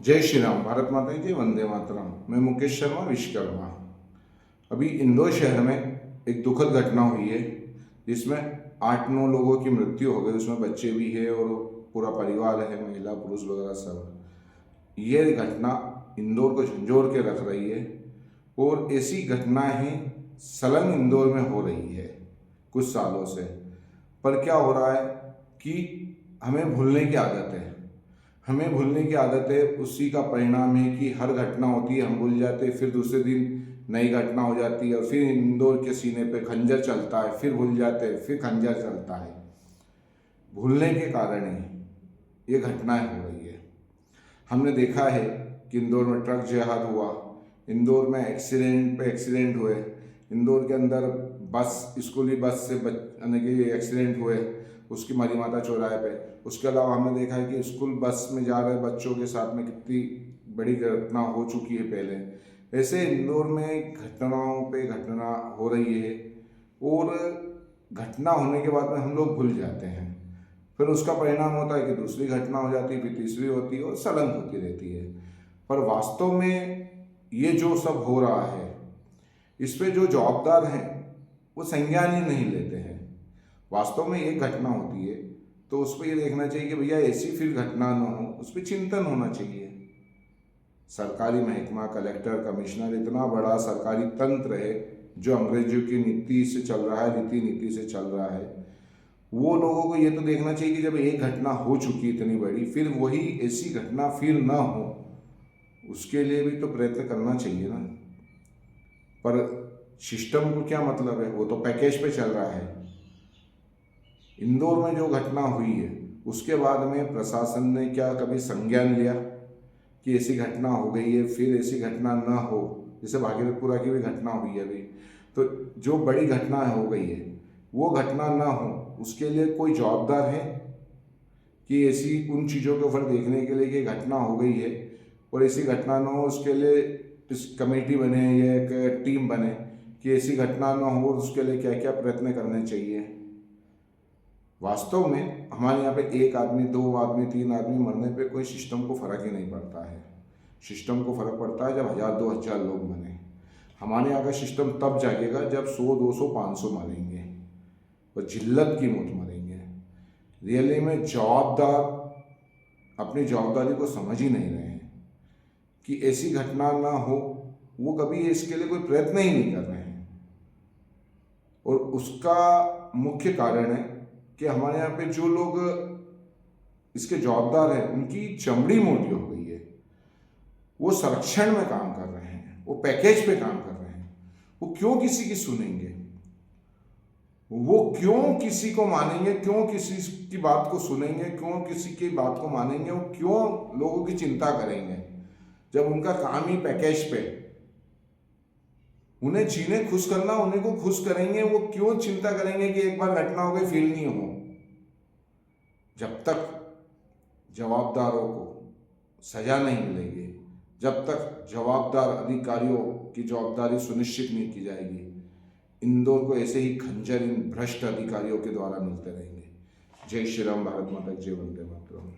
जय श्री राम, भारत माता की जय, वंदे मातरम। मैं मुकेश शर्मा, विश्वकर्मा। अभी इंदौर शहर में एक दुखद घटना हुई है जिसमें 8-9 लोगों की मृत्यु हो गई। उसमें बच्चे भी है और पूरा परिवार है, महिला पुरुष वगैरह सब। ये घटना इंदौर को झंझोड़ के रख रही है और ऐसी घटनाएं सलन इंदौर में हो रही है कुछ सालों से। पर क्या हो रहा है कि हमें भूलने की आदत है। हमें भूलने की आदत है, उसी का परिणाम है कि हर घटना होती है, हम भूल जाते हैं, फिर दूसरे दिन नई घटना हो जाती है और फिर इंदौर के सीने पे खंजर चलता है, फिर भूल जाते हैं, फिर खंजर चलता है। भूलने के कारण ही ये घटनाएं हो रही है। हमने देखा है कि इंदौर में ट्रक जिहाद हुआ, इंदौर में एक्सीडेंट पे एक्सीडेंट हुए, इंदौर के अंदर बस, स्कूली बस से यानी कि एक्सीडेंट हुए उसकी मरी माता चौराहे पे। उसके अलावा हमने देखा है कि स्कूल बस में जा रहे बच्चों के साथ में कितनी बड़ी घटना हो चुकी है पहले। ऐसे इंदौर में घटनाओं पे घटना हो रही है और घटना होने के बाद में हम लोग भूल जाते हैं। फिर उसका परिणाम होता है कि दूसरी घटना हो जाती है, फिर तीसरी होती है और सलन होती रहती है। पर वास्तव में ये जो सब हो रहा है, इस पे जो जवाबदार हैं वो संज्ञान ही नहीं लेते हैं। वास्तव में एक घटना होती है तो उस पर ये देखना चाहिए कि भैया ऐसी फिर घटना न हो, उस पर चिंतन होना चाहिए। सरकारी महकमा, कलेक्टर, कमिश्नर, इतना बड़ा सरकारी तंत्र है जो अंग्रेजों की नीति से चल रहा है, रीति नीति से चल रहा है। वो लोगों को ये तो देखना चाहिए कि जब एक घटना हो चुकी इतनी बड़ी, फिर वही ऐसी घटना फिर ना हो, उसके लिए भी तो प्रयत्न करना चाहिए ना। पर सिस्टम को क्या मतलब है, वो तो पैकेज पे चल रहा है। इंदौर में जो घटना हुई है उसके बाद में प्रशासन ने क्या कभी संज्ञान लिया कि ऐसी घटना हो गई है, फिर ऐसी घटना ना हो। जैसे भागीरथपुरा की भी घटना हुई है अभी, तो जो बड़ी घटना हो गई है वो घटना ना हो, उसके लिए कोई जवाबदार है कि ऐसी उन चीज़ों के ऊपर देखने के लिए कि घटना हो गई है और ऐसी घटना ना हो, उसके लिए इस कमेटी बने या एक टीम बने कि ऐसी घटना ना हो, उसके लिए क्या क्या प्रयत्न करने चाहिए। वास्तव में हमारे यहाँ पे एक आदमी, 2 आदमी, 3 आदमी मरने पे कोई सिस्टम को फर्क ही नहीं पड़ता है। सिस्टम को फर्क पड़ता है जब 1000-2000 लोग मरे। हमारे यहाँ का सिस्टम तब जागेगा जब 100-200-500 मरेंगे और जिल्लत की मौत मरेंगे। रियली में जवाबदार अपनी जवाबदारी को समझ ही नहीं रहे हैं कि ऐसी घटना ना हो, वो कभी इसके लिए कोई प्रयत्न ही नहीं कर रहे हैं। और उसका मुख्य कारण है कि हमारे यहाँ पे जो लोग इसके जवाबदार हैं उनकी चमड़ी मोटी हो गई है। वो संरक्षण में काम कर रहे हैं, वो पैकेज पे काम कर रहे हैं। वो क्यों किसी की सुनेंगे, वो क्यों किसी को मानेंगे, क्यों किसी की बात को सुनेंगे, क्यों किसी की बात को मानेंगे, वो क्यों लोगों की चिंता करेंगे जब उनका काम ही पैकेज पे। उन्हें जिन्हें खुश करना उन्हें को खुश करेंगे, वो क्यों चिंता करेंगे कि एक बार घटना हो गई फील नहीं हो। जब तक जवाबदारों को सजा नहीं मिलेगी, जब तक जवाबदार अधिकारियों की जवाबदारी सुनिश्चित नहीं की जाएगी, इंदौर को ऐसे ही खंजर इन भ्रष्ट अधिकारियों के द्वारा मिलते रहेंगे। जय श्री राम, भारत माता की जय, वंदे मातरम।